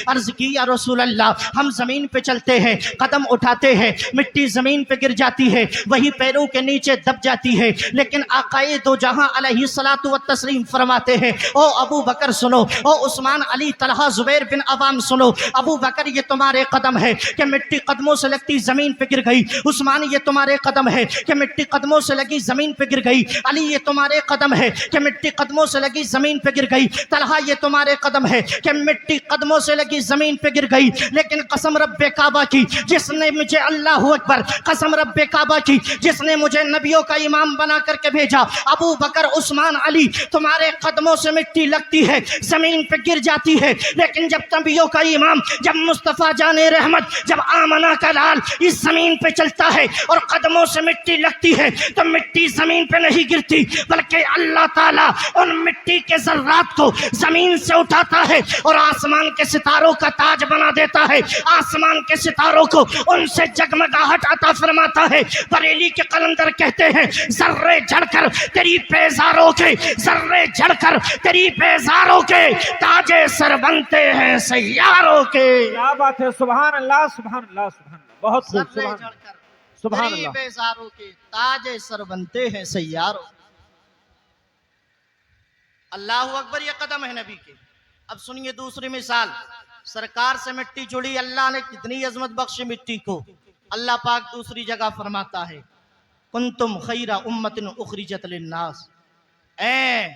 عرض کی یا رسول اللہ ہم زمین پہ چلتے ہیں، قدم اٹھاتے ہیں، مٹی زمین پہ گر جاتی ہے، وہی پیروں کے نیچے دب جاتی ہے، لیکن آقائے دو جہاں علیہ الصلوۃ والتسلیم فرماتے ہیں او ابو بکر سنو، او عثمان علی طلحہ زبیر بن عوام سنو، ابو بکر یہ تمہارے قدم ہے کہ مٹی قدموں سے لگتی زمین پہ گر گئی، عثمان یہ تمہارے قدم ہے کہ مٹی قدموں سے لگی زمین پہ گر گئی، علی یہ تمہارے قدم ہے کہ مٹی قدموں سے لگی زمین پہ گر گئی، طلحہ یہ تمہارے قدم ہے کہ مٹی قدموں سے لگی زمین پہ گر گئی، لیکن قسم رب کعبہ کی جس نے مجھے، اللہ اکبر، قسم رب کعبہ کی جس نے مجھے نبیوں کا امام بنا کر کے بھیجا، ابو بکر عثمان علی تمہارے قدموں سے مٹی لگتی ہے زمین پہ گر جاتی ہے، لیکن جب نبیوں کا امام، جب مصطفیٰ جان رحمت، جب آمنہ کا لال اس زمین پہ چلتا ہے اور قدموں سے مٹی لگتی ہے تو مٹی زمین پہ نہیں گرتی، بلکہ اللہ تعالیٰ ان مٹی کے ذرات کو زمین سے اٹھاتا ہے اور آسمان کے ستاروں کا تاج بنا دیتا ہے، آسمان کے ستاروں کو ان سے جگمگاہٹ عطا فرماتا ہے۔ بریلی کے قلندر کہتے ہیں ذرے جھڑ کر تیری پیزاروں کے، ذرے جھڑ کر تیری پیزاروں کے تاج سر بنتے ہیں سیاروں کے۔ کیا بات ہے، سبحان اللہ سبحان اللہ سبحان اللہ، بہت خوب، ذرے سبحان جھڑ کر سبحان تیری اللہ۔ پیزاروں کے تاج سر بنتے ہیں سیاروں۔ اللہ اکبر، یہ قدم ہے نبی کے۔ اب سنیے دوسری مثال، سرکار سے مٹی جڑی، اللہ نے کتنی عظمت بخشی مٹی کو۔ اللہ پاک دوسری جگہ فرماتا ہے کنتم خیر امت اخرجت للناس، اے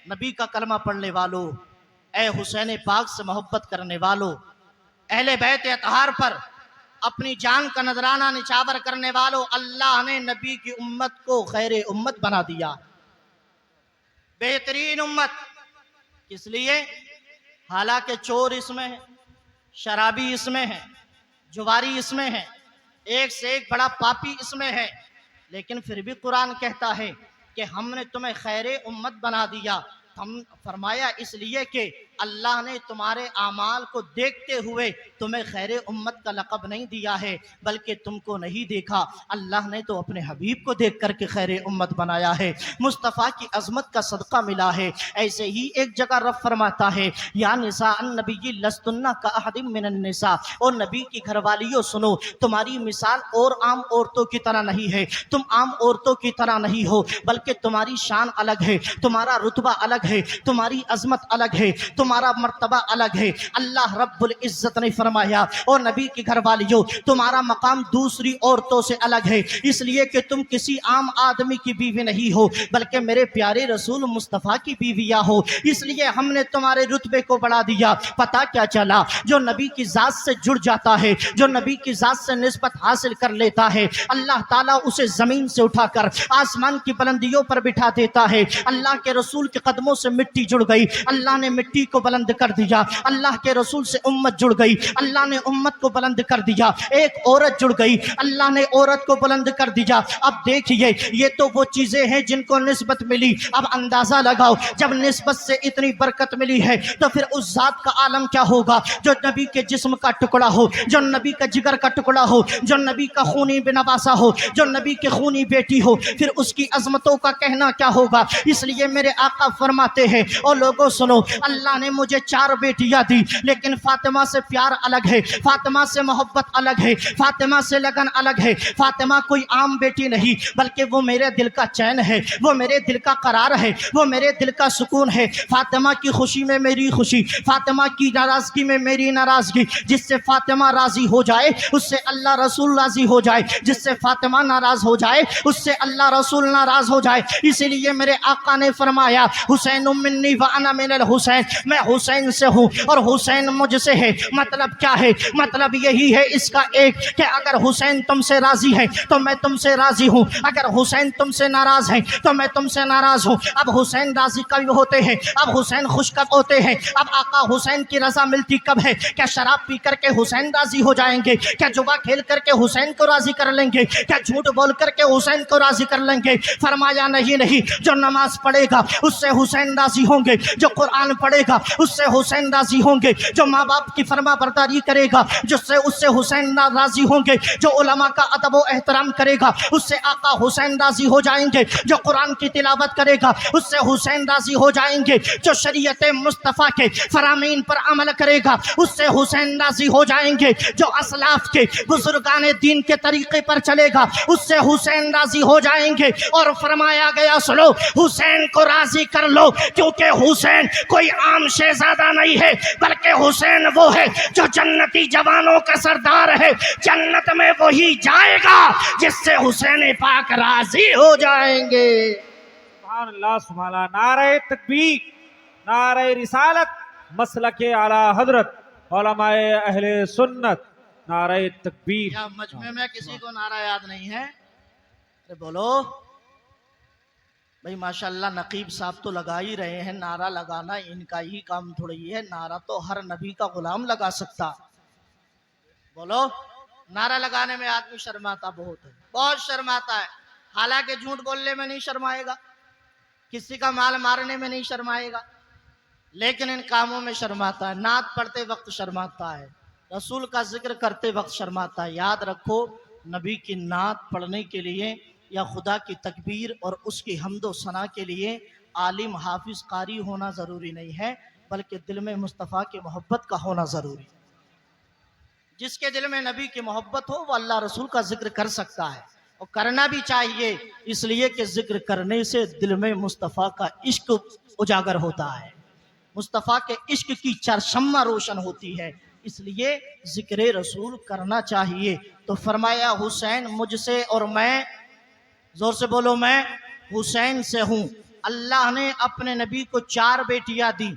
نبی کا کلمہ پڑھنے والو، اے حسین پاک سے محبت کرنے والو، اہل بیت اطہار پر اپنی جان کا نذرانہ نچھاور کرنے والو، اللہ نے نبی کی امت کو خیر امت بنا دیا، بہترین امت۔ کس لیے؟ حالانکہ چور اس میں ہے، شرابی اس میں ہے، جواری اس میں ہے، ایک سے ایک بڑا پاپی اس میں ہے، لیکن پھر بھی قرآن کہتا ہے کہ ہم نے تمہیں خیر امت بنا دیا۔ ہم فرمایا اس لیے کہ اللہ نے تمہارے اعمال کو دیکھتے ہوئے تمہیں خیر امت کا لقب نہیں دیا ہے، بلکہ تم کو نہیں دیکھا، اللہ نے تو اپنے حبیب کو دیکھ کر کے خیر امت بنایا ہے، مصطفیٰ کی عظمت کا صدقہ ملا ہے۔ ایسے ہی ایک جگہ رب فرماتا ہے یا نساء النبی لستن کاحد من النساء، اور نبی کی گھر والیوں سنو، تمہاری مثال اور عام عورتوں کی طرح نہیں ہے، تم عام عورتوں کی طرح نہیں ہو، بلکہ تمہاری شان الگ ہے، تمہارا رتبہ الگ ہے، تمہاری عظمت الگ ہے، تمہارا مرتبہ الگ ہے۔ اللہ رب العزت نے فرمایا اور نبی کی گھر والیوں تمہارا مقام دوسری عورتوں سے الگ ہے، اس لیے کہ تم کسی عام آدمی کی بیوی نہیں ہو، بلکہ میرے پیارے رسول مصطفیٰ کی بیویاں ہو، اس لیے ہم نے تمہارے رتبے کو بڑھا دیا۔ پتہ کیا چلا؟ جو نبی کی ذات سے جڑ جاتا ہے، جو نبی کی ذات سے نسبت حاصل کر لیتا ہے، اللہ تعالیٰ اسے زمین سے اٹھا کر آسمان کی بلندیوں پر بٹھا دیتا ہے۔ اللہ کے رسول کے قدموں سے مٹی جڑ گئی، اللہ نے مٹی کو بلند کر دیا، اللہ کے رسول سے امت جڑ گئی، اللہ نے امت کو بلند کر دیا، ایک عورت جڑ گئی، اللہ نے عورت کو بلند کر دیا۔ اب دیکھیے یہ تو وہ چیزیں ہیں جن کو نسبت ملی، اب اندازہ لگاؤ جب نسبت سے اتنی برکت ملی ہے تو پھر اس ذات کا عالم کیا ہوگا جو نبی کے جسم کا ٹکڑا ہو، جو نبی کا جگر کا ٹکڑا ہو، جو نبی کا خونی بنواسا ہو، جو نبی کی خونی بیٹی ہو، پھر اس کی عظمتوں کا کہنا کیا ہوگا۔ اس لیے میرے آقا فرماتے ہیں اور لوگوں سنو، اللہ نے مجھے 4 بیٹیاں دی، لیکن فاطمہ سے پیار الگ ہے، فاطمہ سے محبت الگ ہے، فاطمہ سے لگن الگ ہے۔ فاطمہ کوئی عام بیٹی نہیں، بلکہ وہ میرے دل کا چین ہے، وہ میرے دل کا قرار ہے، وہ میرے دل کا سکون ہے۔ فاطمہ کی خوشی میں میری خوشی، فاطمہ کی ناراضگی میں میری ناراضگی، جس سے فاطمہ راضی ہو جائے اس سے اللہ رسول راضی ہو جائے، جس سے فاطمہ ناراض ہو جائے اس سے اللہ رسول ناراض ہو جائے۔ اسی لیے میرے آقا نے فرمایا حسین منی وانا من الحسین، میں حسین سے ہوں اور حسین مجھ سے ہے۔ مطلب کیا ہے؟ مطلب یہی ہے اس کا ایک کہ اگر حسین تم سے راضی ہے تو میں تم سے راضی ہوں، اگر حسین تم سے ناراض ہے تو میں تم سے ناراض ہوں۔ اب حسین راضی کب ہوتے ہیں؟ اب حسین خوش کب ہوتے ہیں؟ اب آقا حسین کی رضا ملتی کب ہے؟ کیا شراب پی کر کے حسین راضی ہو جائیں گے؟ کیا جوا کھیل کر کے حسین کو راضی کر لیں گے؟ کیا جھوٹ بول کر کے حسین کو راضی کر لیں گے؟ فرمایا نہیں، جو نماز پڑھے گا اس سے حسین راضی ہوں گے، جو قرآن پڑھے گا اس سے حسین راضی ہوں گے، جو ماں باپ کی فرما برداری کرے گا جس سے اس سے حسین راضی ہوں گے، جو علماء کا ادب و احترام کرے گا اس سے آقا حسین راضی ہو جائیں گے، جو قرآن کی تلاوت کرے گا اس سے حسین راضی ہو جائیں گے، جو شریعت مصطفیٰ کے فرامین پر عمل کرے گا اس سے حسین راضی ہو جائیں گے، جو اسلاف کے بزرگان دین کے طریقے پر چلے گا اس سے حسین راضی ہو جائیں گے۔ اور فرمایا گیا سنو، حسین کو راضی کر لو، کیونکہ حسین کوئی عام شہزادہ نہیں ہے، بلکہ حسین وہ ہے جو جنتی جوانوں کا سردار ہے، جنت میں وہی جائے گا جس سے حسین پاک راضی ہو جائیں گے۔ سبحان اللہ سبحان اللہ، نعرہ تکبیر، نعرہ رسالت، مسلک اعلی حضرت علماء اہل سنت، نعرہ تکبیر۔ کیا مجمع میں کسی کو نعرہ یاد نہیں ہے؟ ارے بولو بھئی، ماشاءاللہ نقیب صاحب تو لگا ہی رہے ہیں، نعرہ لگانا ان کا ہی کام تھوڑی ہے، نعرہ تو ہر نبی کا غلام لگا سکتا۔ بولو، نعرہ لگانے میں آدمی شرماتا بہت ہے، بہت شرماتا ہے، حالانکہ جھوٹ بولنے میں نہیں شرمائے گا، کسی کا مال مارنے میں نہیں شرمائے گا، لیکن ان کاموں میں شرماتا ہے، نعت پڑھتے وقت شرماتا ہے، رسول کا ذکر کرتے وقت شرماتا ہے۔ یاد رکھو، نبی کی نعت پڑھنے کے لیے یا خدا کی تکبیر اور اس کی حمد و ثنا کے لیے عالم حافظ قاری ہونا ضروری نہیں ہے، بلکہ دل میں مصطفیٰ کی محبت کا ہونا ضروری ہے۔ جس کے دل میں نبی کی محبت ہو وہ اللہ رسول کا ذکر کر سکتا ہے، اور کرنا بھی چاہیے، اس لیے کہ ذکر کرنے سے دل میں مصطفیٰ کا عشق اجاگر ہوتا ہے، مصطفیٰ کے عشق کی چرشمہ روشن ہوتی ہے، اس لیے ذکر رسول کرنا چاہیے۔ تو فرمایا حسین مجھ سے، اور میں، زور سے بولو، میں حسین سے ہوں۔ اللہ نے اپنے نبی کو 4 بیٹیاں دی،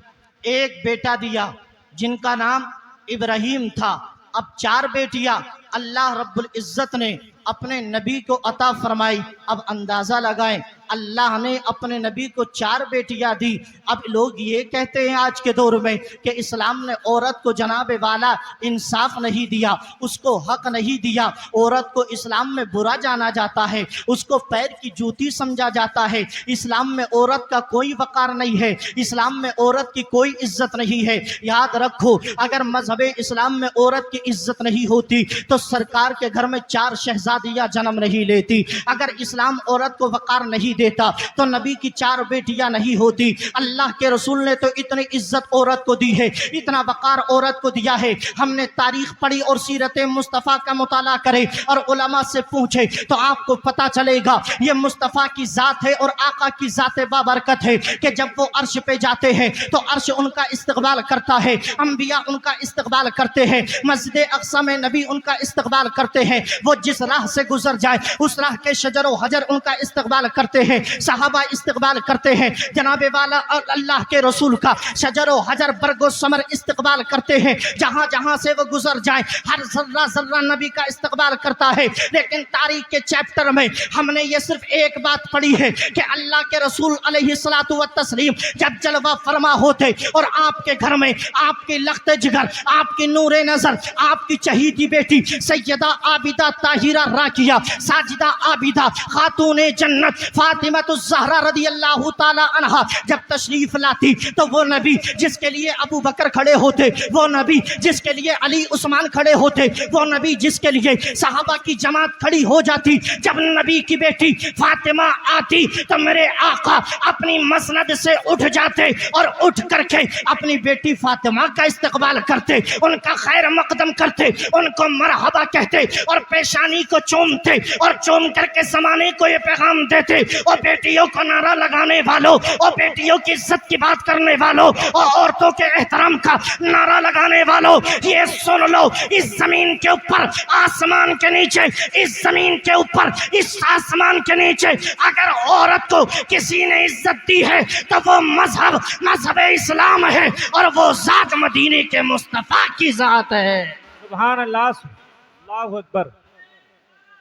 ایک بیٹا دیا جن کا نام ابراہیم تھا۔ اب 4 بیٹیاں اللہ رب العزت نے اپنے نبی کو عطا فرمائی۔ اب اندازہ لگائیں، اللہ نے اپنے نبی کو 4 بیٹیاں دی۔ اب لوگ یہ کہتے ہیں آج کے دور میں کہ اسلام نے عورت کو جناب والا انصاف نہیں دیا، اس کو حق نہیں دیا، عورت کو اسلام میں برا جانا جاتا ہے، اس کو پیر کی جوتی سمجھا جاتا ہے، اسلام میں عورت کا کوئی وقار نہیں ہے، اسلام میں عورت کی کوئی عزت نہیں ہے۔ یاد رکھو، اگر مذہب اسلام میں عورت کی عزت نہیں ہوتی تو سرکار کے گھر میں 4 شہزادیاں جنم نہیں لیتی، اگر اسلام عورت کو وقار نہیں دیتا تو نبی کی 4 بیٹیاں نہیں ہوتی۔ اللہ کے رسول نے تو اتنی عزت عورت کو دی ہے، اتنا وقار عورت کو دیا ہے۔ ہم نے تاریخ پڑھی اور سیرت مصطفیٰ کا مطالعہ کرے اور علماء سے پوچھے تو آپ کو پتا چلے گا یہ مصطفیٰ کی ذات ہے اور آقا کی ذات بابرکت ہے کہ جب وہ عرش پہ جاتے ہیں تو عرش ان کا استقبال کرتا ہے، انبیاء ان کا استقبال کرتے ہیں، مسجد اقصی میں نبی ان کا استقبال کرتے ہیں، وہ جس راہ سے گزر جائے اس راہ کے شجر و حجر ان کا استقبال کرتے ہیں، صحابہ استقبال کرتے ہیں، جناب والا اللہ کے رسول کا شجر و حجر برگ و ثمر استقبال کرتے ہیں، جہاں جہاں سے وہ گزر جائیں ہر ذرہ ذرہ نبی کا استقبال کرتا ہے۔ لیکن تاریخ کے چیپٹر میں ہم نے یہ صرف ایک بات پڑھی ہے کہ اللہ کے رسول علیہ الصلوۃ والتسلیم جب جلوہ فرما ہوتے اور آپ کے گھر میں آپ کی لخت جگر، آپ کی نور نظر، آپ کی چہیتی بیٹی سیدہ عابدہ طاہرہ راکیہ ساجدہ عابدہ خاتون جنت فاطمہ الزہرا رضی اللہ تعالی عنہا جب تشریف لاتی تو وہ نبی جس کے لیے ابو بکر کھڑے ہوتے، وہ نبی جس کے لیے علی عثمان کھڑے ہوتے، وہ نبی جس کے لیے صحابہ کی جماعت کھڑی ہو جاتی، جب نبی کی بیٹی فاطمہ آتی تو میرے آقا اپنی مسند سے اٹھ جاتے اور اٹھ کر کے اپنی بیٹی فاطمہ کا استقبال کرتے، ان کا خیر مقدم کرتے، ان کو مرحبا کہتے اور پیشانی کو چومتے اور چوم کر کے زمانے کو یہ پیغام دیتے، اور بیٹیوں کو نعرہ لگانے والوں اور بیٹیوں کی عزت کی بات کرنے والوں اور عورتوں کے احترام کا نعرہ لگانے والوں، یہ سن لو، اس زمین کے اوپر آسمان کے نیچے، اس زمین کے اوپر اس آسمان کے نیچے اگر عورت کو کسی نے عزت دی ہے تو وہ مذہب اسلام ہے، اور وہ ذات مدینے کے مصطفیٰ کی ذات ہے۔ سبحان اللہ، اللہ اکبر،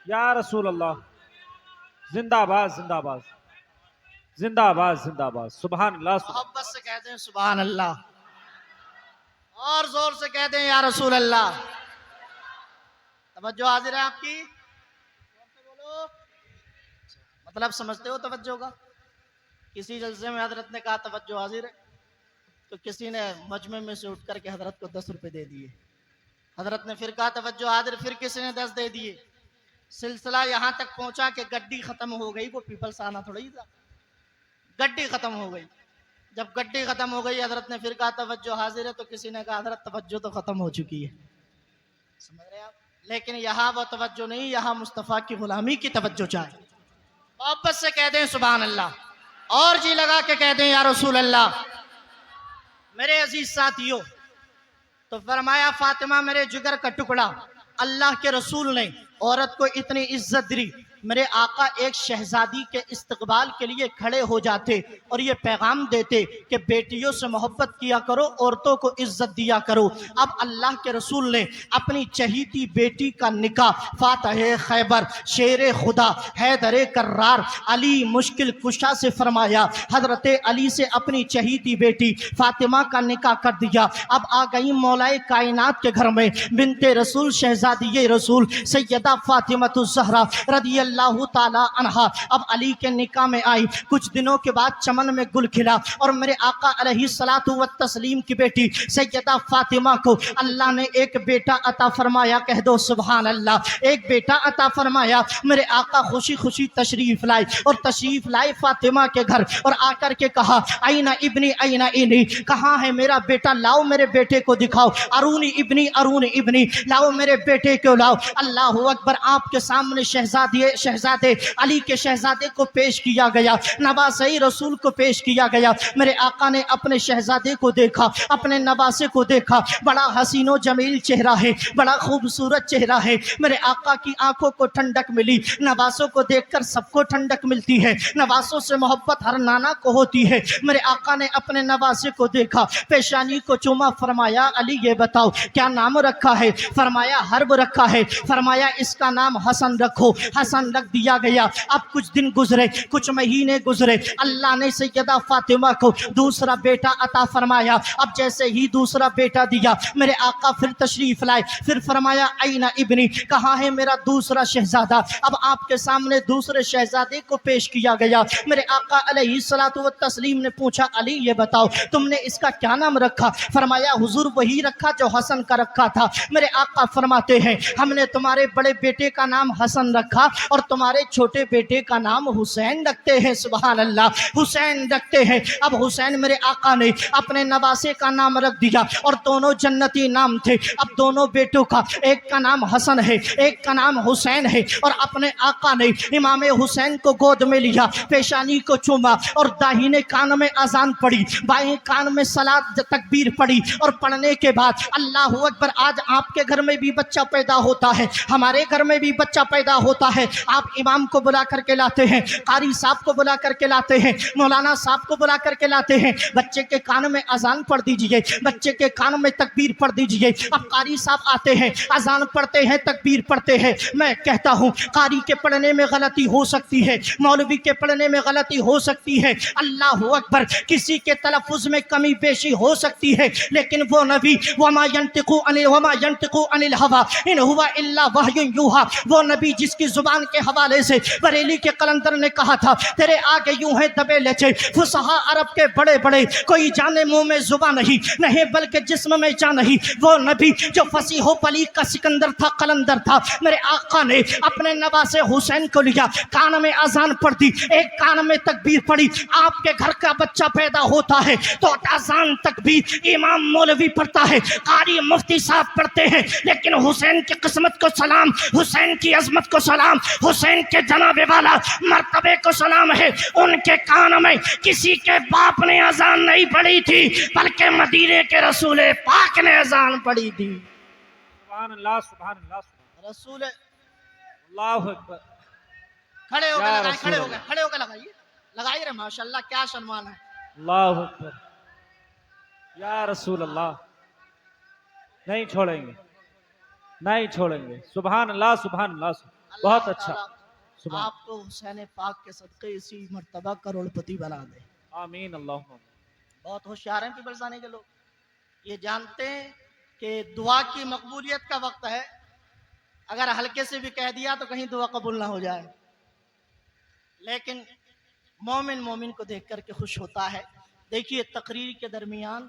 یا رسول اللہ، زندہ باد زندہ باد زندہ باد زندہ باد، سبحان اللہ۔ محبت سے کہتے ہیں سبحان اللہ، اور زور سے کہتے ہیں یا رسول اللہ۔ توجہ حاضر ہے آپ کی؟ زور سے بولو۔ مطلب سمجھتے ہو توجہ کا؟ کسی جلسے میں حضرت نے کہا توجہ حاضر ہے، تو کسی نے مجمع میں سے اٹھ کر کے حضرت کو 10 روپے دے دیے. حضرت نے پھر کہا توجہ حاضر، پھر کسی نے 10 دے دیے. سلسلہ یہاں تک پہنچا کہ گڈی ختم ہو گئی. وہ پیپلس آنا تھوڑی تھا، گڈی ختم ہو گئی. جب گڈی ختم ہو گئی حضرت نے پھر کہا توجہ حاضر ہے، تو کسی نے کہا حضرت توجہ تو ختم ہو چکی ہے. سمجھ رہے آپ؟ لیکن یہاں وہ توجہ نہیں، یہاں مصطفیٰ کی غلامی کی توجہ چاہیے. محبت سے کہہ دیں سبحان اللہ، اور جی لگا کے کہہ دیں یا رسول اللہ. میرے عزیز ساتھیوں، تو فرمایا فاطمہ میرے جگر کا ٹکڑا، اللہ کے رسول نے عورت کو اتنی عزت دی. میرے آقا ایک شہزادی کے استقبال کے لیے کھڑے ہو جاتے اور یہ پیغام دیتے کہ بیٹیوں سے محبت کیا کرو، عورتوں کو عزت دیا کرو. اب اللہ کے رسول نے اپنی چہیتی بیٹی کا نکاح فاتح خیبر، شیر خدا، حیدر کرار، علی مشکل کشا سے فرمایا. حضرت علی سے اپنی چہیتی بیٹی فاطمہ کا نکاح کر دیا. اب آ گئی مولائے کائنات کے گھر میں بنت رسول، شہزادی رسول سیدہ فاطمہ الزہرا رضی اللہ تعالی عنہا. اب علی کے نکاح میں آئی. کچھ دنوں کے بعد چمن میں گل کھلا اور میرے آقا علیہ الصلوۃ والتسلیم کی بیٹی سیدہ فاطمہ کو اللہ نے ایک بیٹا عطا فرمایا. کہہ دو سبحان اللہ. ایک بیٹا عطا فرمایا. میرے آقا خوشی خوشی تشریف لائے اور تشریف لائے فاطمہ کے گھر اور آ کر کے کہا اینا ابنی اینا ابنی، کہاں ہے میرا بیٹا؟ لاؤ میرے بیٹے کو دکھاؤ. ارونی ابنی ارونی ابنی، لاؤ میرے بیٹے کو لاؤ. اللہ اکبر. آپ کے سامنے شہزادے علی کے شہزادے کو پیش کیا گیا، نواسے رسول کو پیش کیا گیا. میرے آقا نے اپنے شہزادے کو دیکھا، اپنے نواسے کو دیکھا. بڑا حسین و جمیل چہرہ ہے، بڑا خوبصورت چہرہ ہے. میرے آقا کی آنکھوں کو ٹھنڈک ملی. نواسوں کو دیکھ کر سب کو ٹھنڈک ملتی ہے، نواسوں سے محبت ہر نانا کو ہوتی ہے. میرے آقا نے اپنے نواسے کو دیکھا، پیشانی کو چوما. فرمایا علی یہ بتاؤ کیا نام رکھا ہے؟ فرمایا حرب رکھا ہے. فرمایا اس کا نام حسن رکھو. حسن رکھ دیا گیا. اب کچھ دن گزرے، کچھ مہینے گزرے. اللہ نے سیدہ فاطمہ کو دوسرا بیٹا عطا فرمایا. اب جیسے ہی دوسرا بیٹا دیا، میرے آقا پھر تشریف لائے. پھر فرمایا اینا ابنی، کہاں ہے میرا دوسرا شہزادہ؟ اب آپ کے سامنے دوسرے شہزادے کو پیش کیا گیا. میرے آقا علیہ الصلوۃ والتسلیم نے پوچھا علی یہ بتاؤ تم نے اس کا کیا نام رکھا؟ فرمایا حضور وہی رکھا جو حسن کا رکھا تھا. میرے آقا فرماتے ہیں ہم نے تمہارے بڑے بیٹے کا نام حسن رکھا اور تمہارے چھوٹے بیٹے کا نام حسین رکھتے ہیں. سبحان اللہ، حسین رکھتے ہیں. اب حسین میرے آقا نے اپنے نواسے کا نام رکھ دیا اور دونوں جنتی نام تھے. اب دونوں بیٹوں کا ایک کا نام حسن ہے، ایک کا نام حسین ہے. اور اپنے آقا نے امام حسین کو گود میں لیا، پیشانی کو چوما اور داہنے کان میں اذان پڑھی، بائیں کان میں صلاۃ تکبیر پڑھی. اور پڑھنے کے بعد اللہ اکبر. آج آپ کے گھر میں بھی بچہ پیدا ہوتا ہے، ہمارے گھر میں بھی بچہ پیدا ہوتا ہے. آپ امام کو بلا کر کے لاتے ہیں، قاری صاحب کو بلا کر کے لاتے ہیں، مولانا صاحب کو بلا کر کے لاتے ہیں. بچے کے کان میں اذان پڑھ دیجئے، بچے کے کان میں تکبیر پڑھ دیجئے. اب قاری صاحب آتے ہیں، اذان پڑھتے ہیں، تکبیر پڑھتے ہیں. میں کہتا ہوں قاری کے پڑھنے میں غلطی ہو سکتی ہے، مولوی کے پڑھنے میں غلطی ہو سکتی ہے، اللہ اکبر، کسی کے تلفظ میں کمی بیشی ہو سکتی ہے. لیکن وہ نبی وما ينطق عن الهوى ان هو الا وحی یوحى، وہ نبی جس کی زبان کے حوالے سے بریلی کے قلندر نے کہا تھا تیرے آگے یوں ہے دبے لچے فصحاء عرب کے بڑے بڑے، کوئی جانے منہ میں زبان نہیں بلکہ جسم میں جان نہیں. وہ نبی جو فصیح و بلیغ کا سکندر تھا، قلندر تھا. میرے آقا نے اپنے نواسے حسین کو لیا، کان میں اذان پڑھ دی، ایک کان میں تکبیر پڑھی. آپ کے گھر کا بچہ پیدا ہوتا ہے تو اذان تکبیر امام مولوی پڑھتا ہے، قاری مفتی صاحب پڑھتے ہیں. لیکن حسین کی قسمت کو سلام، حسین کی عظمت کو سلام، حسین کے جناب والا مرتبے کو سلام ہے. ان کے کان میں کسی کے باپ نے اذان نہیں پڑھی تھی بلکہ مدینے کے رسول پاک نے اذان پڑھی تھی. سبحان اللہ سبحان اللہ رسول اللہ اکبر. کھڑے ہو یا گئے، رسول کھڑے ہو اللہ. گئے، کھڑے ہو کے لگائیے رہے. ماشاءاللہ کیا سنمان ہے. اللہ اکبر. یا رسول اللہ، نہیں چھوڑیں گے، نہیں چھوڑیں گے. سبحان اللہ سبحان اللہ. بہت اللہ اچھا. تعالیٰ سبحان آپ کو حسین پاک کے صدقے اسی مرتبہ کروڑ پتی بنا دے. آمین. اللہم بہت ہوشیار ہیں پیپلز آنے کے لوگ، یہ جانتے ہیں کہ دعا کی مقبولیت کا وقت ہے. اگر ہلکے سے بھی کہہ دیا تو کہیں دعا قبول نہ ہو جائے. لیکن مومن کو دیکھ کر کے خوش ہوتا ہے. دیکھیے تقریر کے درمیان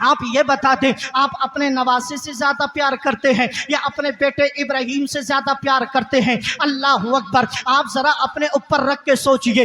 آپ یہ بتا دیں آپ اپنے نواسے سے زیادہ پیار کرتے ہیں یا اپنے بیٹے ابراہیم سے زیادہ پیار کرتے ہیں؟ اللہ اکبر. آپ ذرا اپنے اوپر رکھ کے سوچئے.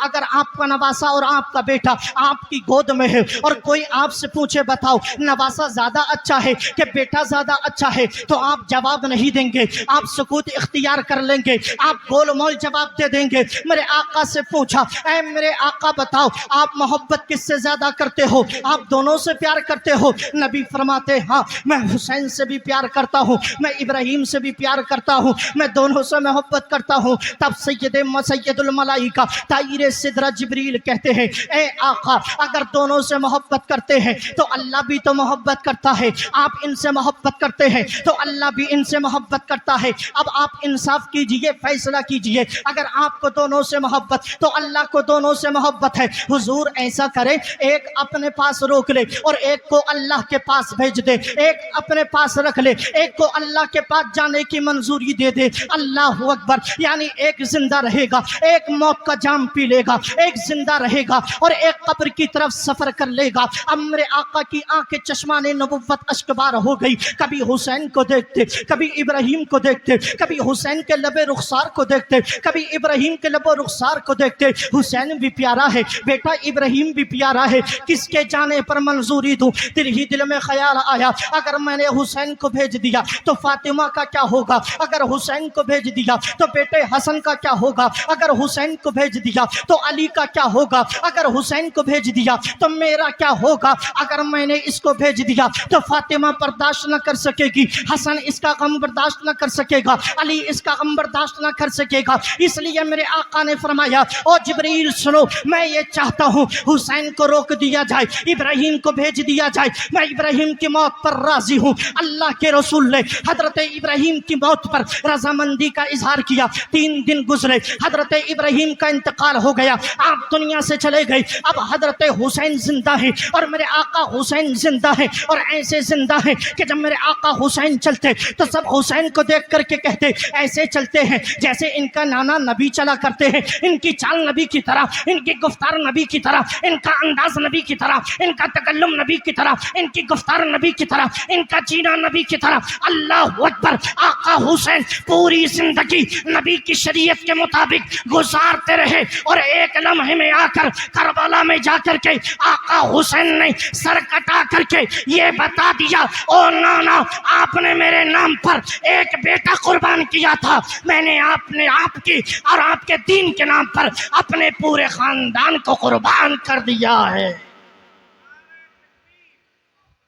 اگر آپ کا نواسا اور آپ کا بیٹا آپ کی گود میں ہے اور کوئی آپ سے پوچھے بتاؤ نواسا زیادہ اچھا ہے کہ بیٹا زیادہ اچھا ہے، تو آپ جواب نہیں دیں گے، آپ سکوت اختیار کر لیں گے، آپ گول مول جواب دے دیں گے. میرے آقا سے پوچھا اے میرے آقا بتاؤ آپ محبت کس سے زیادہ کرتے ہو؟ آپ دونوں سے پیار کرتے ہو؟ نبی فرماتے ہاں میں حسین سے بھی پیار کرتا ہوں، میں ابراہیم سے بھی پیار کرتا ہوں، میں دونوں سے محبت کرتا ہوں. تب سید الملائکہ طائر سدرہ جبریل کہتے ہیں اے آقا اگر دونوں سے محبت کرتے ہیں تو اللہ بھی تو محبت کرتا ہے، آپ ان سے محبت کرتے ہیں تو اللہ بھی ان سے محبت کرتا ہے. اب آپ انصاف کیجئے، فیصلہ کیجئے، اگر آپ کو دونوں سے محبت تو اللہ کو دونوں سے محبت ہے. حضور ایسا کرے ایک اپنے پاس روک لے اور ایک کو اللہ کے پاس بھیج دے، ایک اپنے پاس رکھ لے، ایک کو اللہ کے پاس جانے کی منظوری دے دے. اللہ اکبر. یعنی ایک زندہ رہے گا، ایک موت کا جام پی لے گا، ایک زندہ رہے گا اور ایک قبر کی طرف سفر کر لے گا. اب میرے آقا کی آنکھیں چشمان نبوت اشکبار ہو گئی. کبھی حسین کو دیکھتے، کبھی ابراہیم کو دیکھتے، کبھی حسین کے لب رخسار کو دیکھتے، کبھی ابراہیم کے لب رخسار کو دیکھتے. حسین بھی پیارا ہے، بیٹا ابراہیم بھی پیارا ہے، کس کے جانے پر منظوری دوں؟ دل میں خیال آیا اگر میں نے حسین کو بھیج دیا تو فاطمہ کا کیا ہوگا؟ اگر حسین کو بھیج دیا تو بیٹے حسن کا کیا ہوگا؟ اگر حسین کو بھیج دیا تو علی کا کیا ہوگا؟ اگر حسین کو بھیج دیا تو میرا کیا ہوگا؟ اگر میں نے اس کو بھیج دیا تو فاطمہ برداشت نہ کر سکے گی، حسن اس کا غم برداشت نہ کر سکے گا، علی اس کا غم برداشت نہ کر سکے گا. اس لیے میرے آقا نے فرمایا او جبریل سنو، میں یہ چاہتا ہوں حسین کو روک دیا جائے، ابراہیم کو بھیج دیا جائے. میں ابراہیم کی موت پر راضی ہوں. اللہ کے رسول نے حضرت ابراہیم کی موت پر رضامندی کا اظہار کیا. 3 دن گزرے، حضرت ابراہیم کا انتقال ہو گیا، آپ دنیا سے چلے گئے. اب حضرت حسین زندہ ہے اور میرے آقا حسین زندہ ہے، اور ایسے زندہ ہے کہ جب میرے آقا حسین چلتے تو سب حسین کو دیکھ کر کے کہتے ایسے چلتے ہیں جیسے ان کا نانا نبی چلا کرتے ہیں، ان کی چال نبی کی طرح، ان کی گفتار نبی کی طرح، ان کا انداز نبی کی طرح، ان کا تکلم نبی کی طرح، ان کی گفتار نبی کی طرح، ان کا جینا نبی کی طرح. اللہ اکبر. آقا حسین پوری زندگی نبی کی شریعت کے مطابق گزارتے رہے اور ایک لمحے میں آ کر کربلا میں جا کر کے آقا حسین نے سر کٹا کر کے یہ بتا دیا او نانا آپ نے میرے نام پر ایک بیٹا قربان کیا تھا، میں نے آپ کی اور آپ کے دین کے نام پر اپنے پورے خاندان کو قربان کر دیا ہے.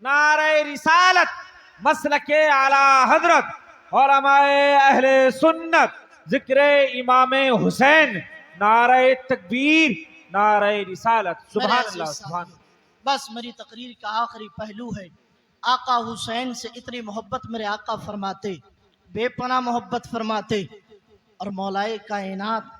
نعرہ رسالت، مسلک اعلی حضرت، علماء اہل سنت، ذکر امام حسین، نعرہ تکبیر، نعرہ رسالت. سبحان اللہ سبحان اللہ. بس میری تقریر کا آخری پہلو ہے، آقا حسین سے اتنی محبت میرے آقا فرماتے، بے پناہ محبت فرماتے، اور مولائے کائنات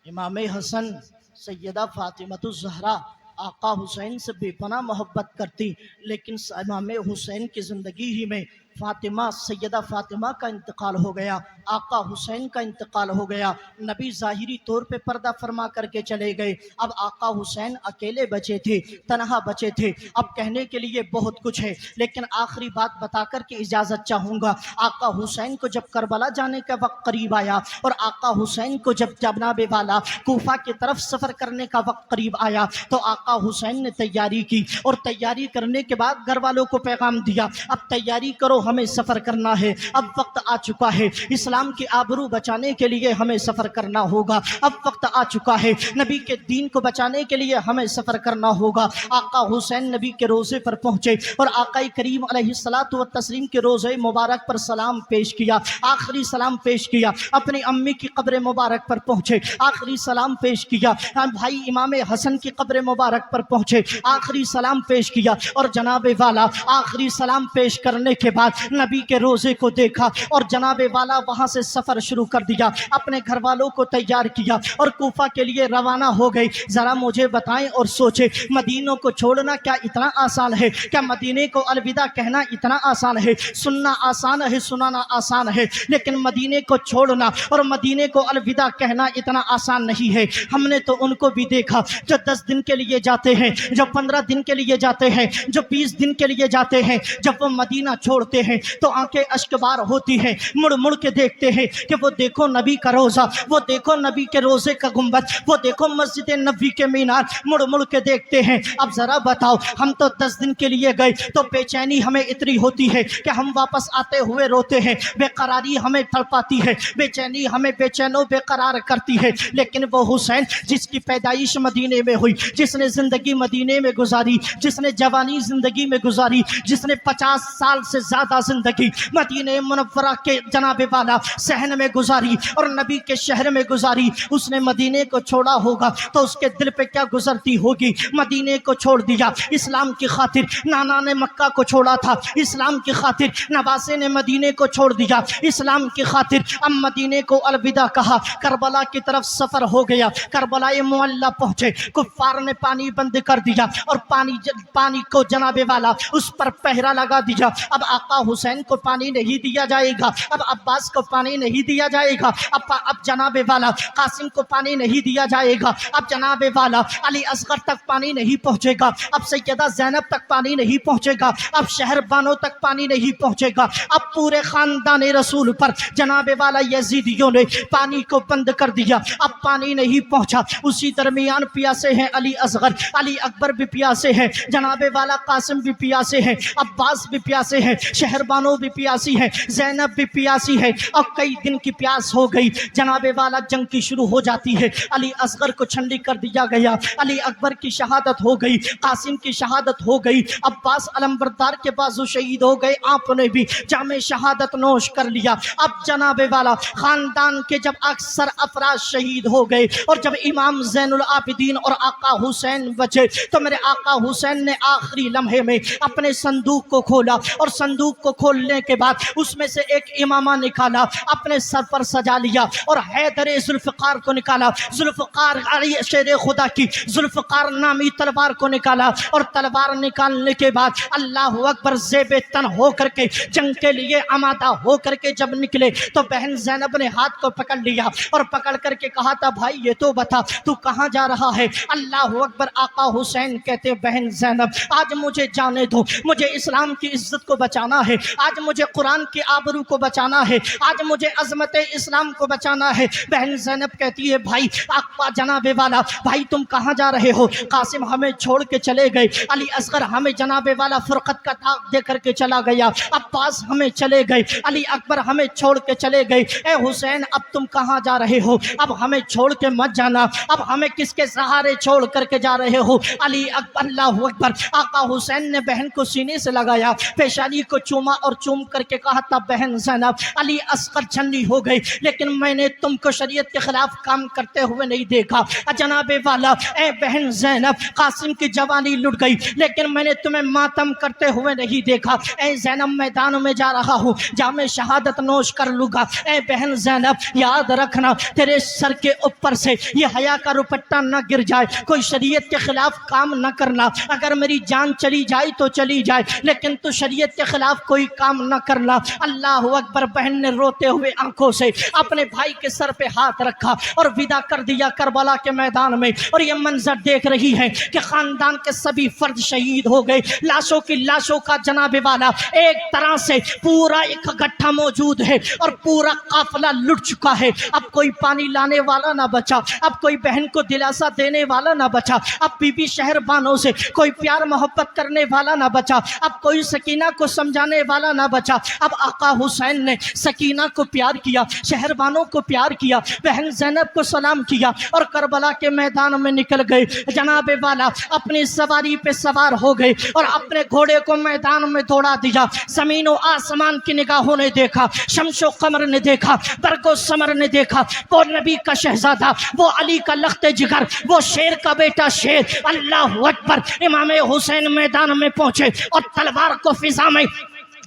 امام حسن سیدہ فاطمہ الزہرا آقا حسین سے بے پناہ محبت کرتی. لیکن امام حسین کی زندگی ہی میں فاطمہ، سیدہ فاطمہ کا انتقال ہو گیا، آقا حسین کا انتقال ہو گیا. نبی ظاہری طور پہ پردہ فرما کر کے چلے گئے. اب آقا حسین اکیلے بچے تھے، تنہا بچے تھے. اب کہنے کے لیے بہت کچھ ہے لیکن آخری بات بتا کر کے اجازت چاہوں گا. آقا حسین کو جب کربلا جانے کا وقت قریب آیا اور آقا حسین کو جب جناب والا کوفہ کی طرف سفر کرنے کا وقت قریب آیا تو آقا حسین نے تیاری کی، اور تیاری کرنے کے بعد گھر والوں کو پیغام دیا اب تیاری کرو، ہمیں سفر کرنا ہے، اب وقت آ چکا ہے، اسلام کی آبرو بچانے کے لیے ہمیں سفر کرنا ہوگا، اب وقت آ چکا ہے، نبی کے دین کو بچانے کے لیے ہمیں سفر کرنا ہوگا. آقا حسین نبی کے روضے پر پہنچے اور آقا کریم علیہ الصلوۃ والتسلیم کے روضے مبارک پر سلام پیش کیا، آخری سلام پیش کیا. اپنی امی کی قبر مبارک پر پہنچے، آخری سلام پیش کیا. بھائی امام حسن کی قبر مبارک پر پہنچے، آخری سلام پیش کیا. اور جناب والا آخری سلام پیش کرنے کے بعد نبی کے روزے کو دیکھا اور جناب والا وہاں سے سفر شروع کر دیا، اپنے گھر والوں کو تیار کیا اور کوفہ کے لیے روانہ ہو گئی۔ ذرا مجھے بتائیں اور سوچیں، مدینہ کو چھوڑنا کیا اتنا آسان ہے؟ کیا مدینے کو الوداع کہنا اتنا آسان ہے؟ سننا آسان ہے، سنانا آسان ہے، لیکن مدینے کو چھوڑنا اور مدینے کو الوداع کہنا اتنا آسان نہیں ہے۔ ہم نے تو ان کو بھی دیکھا جو 10 دن کے لیے جاتے ہیں، جو 15 دن کے لیے جاتے ہیں، جو 20 دن کے لیے جاتے ہیں، جب وہ مدینہ چھوڑتے ہیں تو آنکھیں اشکبار ہوتی ہیں، مڑ مڑ کے دیکھتے ہیں کہ وہ دیکھو نبی کا روزہ، وہ دیکھو نبی کے روزے کا گنبد، وہ دیکھو مسجد نبوی کے مینار، مڑ مڑ کے دیکھتے ہیں۔ اب ذرا بتاؤ، ہم تو 10 دن کے لیے گئے تو بے چینی ہمیں اتنی ہوتی ہے کہ ہم واپس آتے ہوئے روتے ہیں، بے قراری ہمیں تڑپاتی ہے، بے چینی ہمیں بے چین و بے قرار کرتی ہے۔ لیکن وہ حسین جس کی پیدائش مدینے میں ہوئی، جس نے زندگی مدینے میں گزاری، جس نے جوانی زندگی میں گزاری، جس نے 50 سال سے زیادہ زندگی مدینہ منورہ کے جناب والا صحن میں گزاری اور نبی کے شہر میں گزاری، اس نے مدینے کو چھوڑا ہوگا تو اس کے دل پہ کیا گزرتی ہوگی؟ مدینے کو چھوڑ دیا اسلام کی خاطر، نانا نے مکہ کو چھوڑا تھا اسلام کی خاطر، نواسے نے مدینے کو چھوڑ دیا اسلام کی خاطر، اب مدینے کو الوداع کہا، کربلا کی طرف سفر ہو گیا، کربلا معلیٰ پہنچے، کفار نے پانی بند کر دیا اور پانی کو جناب والا اس پر پہرا لگا دیا۔ اب آقا حسین کو پانی نہیں دیا جائے گا، اب عباس کو پانی نہیں دیا جائے گا، اب جناب والا قاسم کو پانی نہیں دیا جائے گا، اب جناب والا علی اصغر تک پانی نہیں پہنچے گا، اب سیدہ زینب تک پانی نہیں پہنچے گا، اب شہر بانوں تک پانی نہیں پہنچے گا، اب پورے خاندان رسول پر جناب والا یزیدیوں نے پانی کو بند کر دیا، اب پانی نہیں پہنچا۔ اسی درمیان پیاسے ہیں علی اصغر، علی اکبر بھی پیاسے ہیں، جناب والا قاسم بھی پیاسے ہیں، عباس بھی پیاسے ہیں، شہر بانو بھی پیاسی ہیں، زینب بھی پیاسی ہے، اور کئی دن کی پیاس ہو گئی، جناب والا جنگ کی شروع ہو جاتی ہے، علی اصغر کو چھنڈی کر دیا گیا، علی اکبر کی شہادت ہو گئی، قاسم کی شہادت ہو گئی، عباس علمبردار کے بازو شہید ہو گئے، آپ نے بھی جام شہادت نوش کر لیا۔ اب جناب والا خاندان کے جب اکثر افراد شہید ہو گئے اور جب امام زین العابدین اور آقا حسین بچے تو میرے آقا حسین نے آخری لمحے میں اپنے صندوق کو کھولا اور صندوق کو کھولنے کے بعد اس میں سے ایک امامہ نکالا، اپنے سر پر سجا لیا اور حیدر ذوالفقار کو نکالا، ذوالفقار علی شیر خدا کی ذوالفقار نامی تلوار کو نکالا، اور تلوار نکالنے کے بعد اللہ اکبر زیب تن ہو کر کے جنگ کے لیے آمادہ ہو کر کے جب نکلے تو بہن زینب نے ہاتھ کو پکڑ لیا اور پکڑ کر کے کہا تھا بھائی یہ تو بتا تو کہاں جا رہا ہے؟ اللہ اکبر۔ آقا حسین کہتے بہن زینب آج مجھے جانے دو، مجھے اسلام کی عزت کو بچانا ہے، آج مجھے قرآن کی آبرو کو بچانا ہے، آج مجھے عظمت اسلام کو بچانا ہے۔ بہن زینب کہتی ہے بھائی آقا جناب والا بھائی تم کہاں جا رہے ہو؟ قاسم ہمیں چھوڑ کے چلے گئے، علی اصغر ہمیں جناب والا فرقت کا داغ دے کر کے چلا گیا، عباس ہمیں چلے گئے، علی اکبر ہمیں چھوڑ کے چلے گئے، اے حسین اب تم کہاں جا رہے ہو؟ اب ہمیں چھوڑ کے مت جانا، اب ہمیں کس کے سہارے چھوڑ کر کے جا رہے ہو؟ علی اکبر اللہ اکبر۔ آقا حسین نے بہن کو سینے سے لگایا، پیشانی کو چوما اور چوم کر کے کہا تھا بہن زینب علی اصغر جھنڈی ہو گئی لیکن میں نے تم کو شریعت کے خلاف کام کرتے ہوئے نہیں دیکھا، جناب والا اے بہن زینب قاسم کی جوانی لٹ گئی لیکن میں نے تمہیں ماتم کرتے ہوئے نہیں دیکھا، اے زینب میدان میں جا رہا ہوں جام شہادت نوش کر لوں گا، اے بہن زینب یاد رکھنا تیرے سر کے اوپر سے یہ حیا کا روپٹہ نہ گر جائے، کوئی شریعت کے خلاف کام نہ کرنا، اگر میری جان چلی جائے تو چلی جائے لیکن تو شریعت کے خلاف کوئی کام نہ کرنا۔ اللہ اکبر۔ بہن نے روتے ہوئے آنکھوں سے اپنے بھائی کے سر پہ ہاتھ رکھا اور ودا کر دیا کربلا کے میدان میں، اور یہ منظر دیکھ رہی ہے کہ خاندان کے سبھی فرد شہید ہو گئے، لاشوں کی لاشوں کا جناب والا ایک طرح سے پورا ایک گٹھا موجود ہے اور پورا قافلہ لٹ چکا ہے، اب کوئی پانی لانے والا نہ بچا، اب کوئی بہن کو دلاسا دینے والا نہ بچا، اب بی بی شہر بانوں سے کوئی پیار محبت کرنے والا نہ بچا، اب کوئی سکینہ کو سمجھانے والا نہ بچا۔ اب آقا حسین نے سکینہ کو پیار کیا، شہر بانوں کو پیار کیا، بہن زینب کو سلام کیا اور کربلا کے میدان میں نکل گئے، جناب والا اپنی سواری پہ سوار ہو گئے اور اپنے گھوڑے کو میدان میں دوڑا دیا۔ زمین و آسمان کی نگاہوں نے دیکھا، شمس و قمر نے دیکھا، برگ و ثمر نے دیکھا، وہ نبی کا شہزادہ، وہ علی کا لخت جگر، وہ شیر کا بیٹا شیر، اللہ اکبر۔ امام حسین میدان میں پہنچے اور تلوار کو فضا میں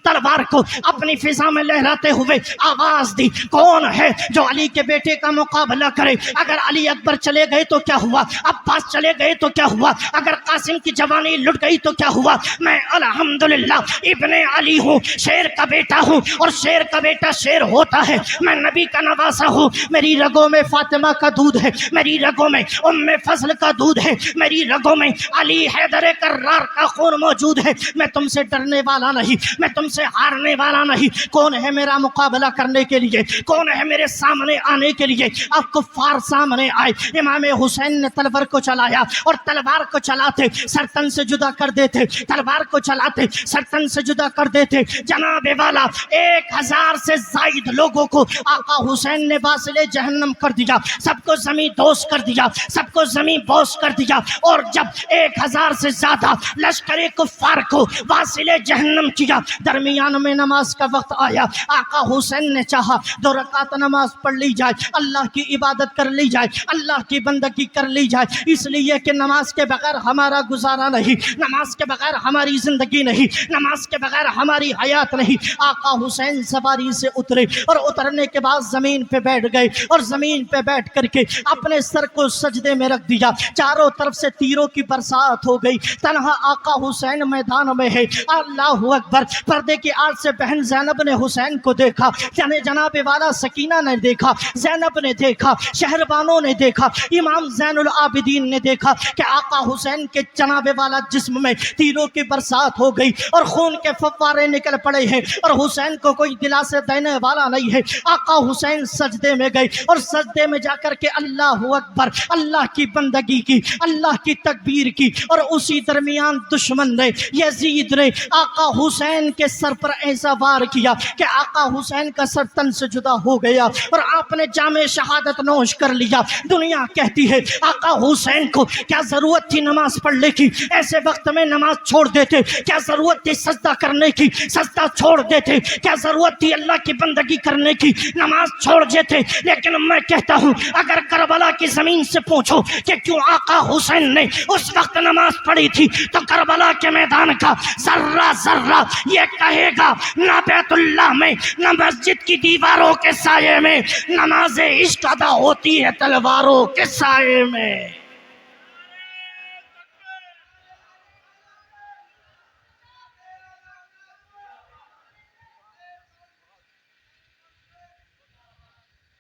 تلوار کو اپنی فضا میں لہراتے ہوئے آواز دی، کون ہے جو علی کے بیٹے کا مقابلہ کرے؟ اگر علی اکبر چلے گئے تو کیا ہوا، عباس چلے گئے تو کیا ہوا، اگر قاسم کی جوانی لٹ گئی تو کیا ہوا؟ میں الحمدللہ ابن علی ہوں، شیر کا بیٹا ہوں، اور شیر کا بیٹا شیر ہوتا ہے۔ میں نبی کا نواسا ہوں، میری رگوں میں فاطمہ کا دودھ ہے، میری رگوں میں ام فضل کا دودھ ہے، میری رگوں میں علی حیدر کرار کا خون موجود ہے۔ میں تم سے ڈرنے والا نہیں، میں تم سے ہارنے والا نہیں۔ کون ہے میرا مقابلہ کرنے کے لیے؟ کون ہے میرے سامنے آنے کے لیے؟ اب کفار سامنے آئے، امام حسین نے تلوار کو چلایا، اور تلوار کو چلاتے سرتن سے جدا کر دیتے، تلوار کو چلاتے سرتن سے جدا کر دیتے۔ جناب والا 1000 سے زائد لوگوں کو آقا حسین نے واصل جہنم کر دیا، سب کو زمین دوز کر دیا، سب کو زمین بوس کر دیا۔ اور جب 1000 سے زیادہ لشکر کفار کو واصل جہنم کیا، درمیان میں نماز کا وقت آیا۔ آقا حسین نے چاہا 2 رکعت نماز پڑھ لی جائے، اللہ کی عبادت کر لی جائے، اللہ کی بندگی کر لی جائے، اس لیے کہ نماز کے بغیر ہمارا گزارا نہیں، نماز کے بغیر ہماری زندگی نہیں، نماز کے بغیر ہماری حیات نہیں۔ آقا حسین سواری سے اترے، اور اترنے کے بعد زمین پہ بیٹھ گئے، اور زمین پہ بیٹھ کر کے اپنے سر کو سجدے میں رکھ دیا۔ چاروں طرف سے تیروں کی برسات ہو گئی، تنہا آقا حسین میدان میں ہے۔ اللہ اکبر! پردے کی آڑ سے بہن زینب نے حسین کو دیکھا، یعنی جناب والا سکینہ نے دیکھا، زینب نے دیکھا، شہربانوں نے دیکھا، امام زین العابدین نے دیکھا کہ آقا حسین کے جناب والا جسم میں تیروں کی برسات ہو گئی، اور خون کے فوارے نکل پڑے ہیں، اور حسین کو کوئی دلاسے دینے والا نہیں ہے۔ آقا حسین سجدے میں گئے، اور سجدے میں جا کر کے اللہ اکبر، اللہ کی بندگی کی، اللہ کی تکبیر کی، اور اسی درمیان دشمن نے، یزید نے آقا حسین کے سر پر ایسا وار کیا کہ آقا حسین کا سر تن سے جدا ہو گیا، اور آپ نے جام شہادت نوش کر لیا۔ دنیا کہتی ہے آقا حسین کو کیا ضرورت تھی نماز پڑھنے کی، ایسے وقت میں نماز چھوڑ دیتے، کیا ضرورت تھی سجدہ کرنے کی، سجدہ چھوڑ دیتے، کیا ضرورت تھی اللہ کی بندگی کرنے کی، نماز چھوڑ دیتے۔ لیکن میں کہتا ہوں اگر کربلا کی زمین سے پوچھو کہ کیوں آقا حسین نے اس وقت نماز پڑھی تھی، تو کربلا کے میدان کا ذرہ ذرہ یہ کہے گا نہ بیت اللہ میں، نہ مسجد کی دیواروں کے سائے میں نماز عشق ادا ہوتی ہے تلواروں کے سائے میں۔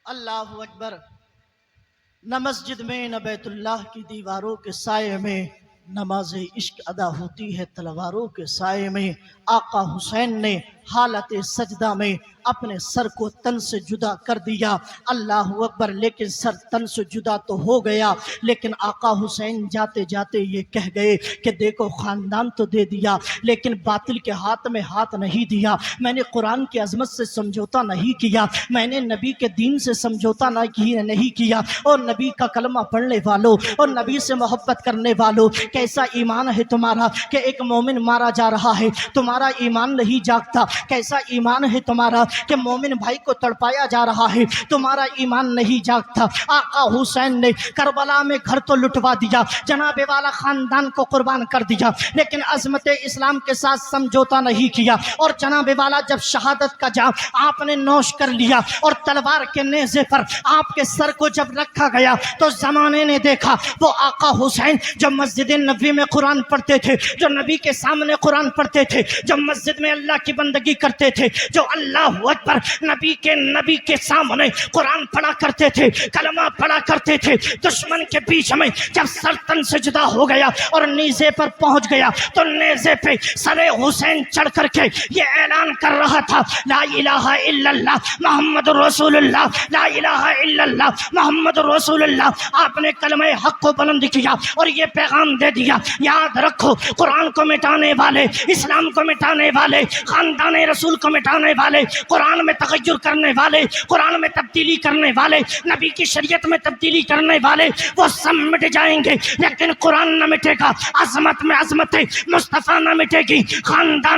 اللہ اکبر! نہ مسجد میں نہ بیت اللہ کی دیواروں کے سائے میں نماز عشق ادا ہوتی ہے تلواروں کے سائے میں۔ آقا حسین نے حالت سجدہ میں اپنے سر کو تن سے جدا کر دیا۔ اللہ اکبر! لیکن سر تن سے جدا تو ہو گیا، لیکن آقا حسین جاتے جاتے یہ کہہ گئے کہ دیکھو خاندان تو دے دیا، لیکن باطل کے ہاتھ میں ہاتھ نہیں دیا۔ میں نے قرآن کی عظمت سے سمجھوتا نہیں کیا، میں نے نبی کے دین سے سمجھوتا نہیں کیا۔ اور نبی کا کلمہ پڑھنے والوں، اور نبی سے محبت کرنے والوں، کیسا ایمان ہے تمہارا کہ ایک مومن مارا جا رہا ہے، تمہارا ایمان نہیں جاگتا؟ کیسا ایمان ہے تمہارا کہ مومن بھائی کو تڑپایا جا رہا ہے، تمہارا ایمان نہیں جاگتا؟ آقا حسین نے کربلا میں گھر تو لٹوا دیا، جناب والا خاندان کو قربان کر دیا، لیکن عظمت اسلام کے ساتھ سمجھوتا نہیں کیا۔ اور جناب والا جب شہادت کا جام آپ نے نوش کر لیا، اور تلوار کے نیزے پر آپ کے سر کو جب رکھا گیا، تو زمانے نے دیکھا وہ آقا حسین جو مسجد نبوی میں قرآن پڑھتے تھے، جو نبی کے سامنے قرآن پڑھتے تھے، جو مسجد میں اللہ کی بندگی کرتے تھے، جو اللہ اکبر نبی کے سامنے قرآن پڑھا کرتے تھے، کلمہ پڑھا کرتے تھے، دشمن کے بیچ میں جب سر تن سے جدا ہو گیا اور نیزے پر پہنچ گیا، تو نیزے پہ سر حسین چڑھ کر کے یہ اعلان کر رہا تھا لا الہ الا اللہ محمد رسول اللہ، لا الہ الا اللہ محمد رسول اللہ۔ آپ نے کلمہ حق کو بلند کیا اور یہ پیغام دے دیا، یاد رکھو قرآن کو مٹانے والے، اسلام کو مٹانے والے، خاندان رسول کو مٹانے والے، قرآن میں تغیر کرنے والے، قرآن میں تبدیلی کرنے والے، نبی کی شریعت میں تبدیلی کرنے والے، وہ سب مٹ جائیں گے، لیکن قرآن نہ مٹے گا، عظمت میں عظمت مصطفیٰ نہ مٹے گی، خاندان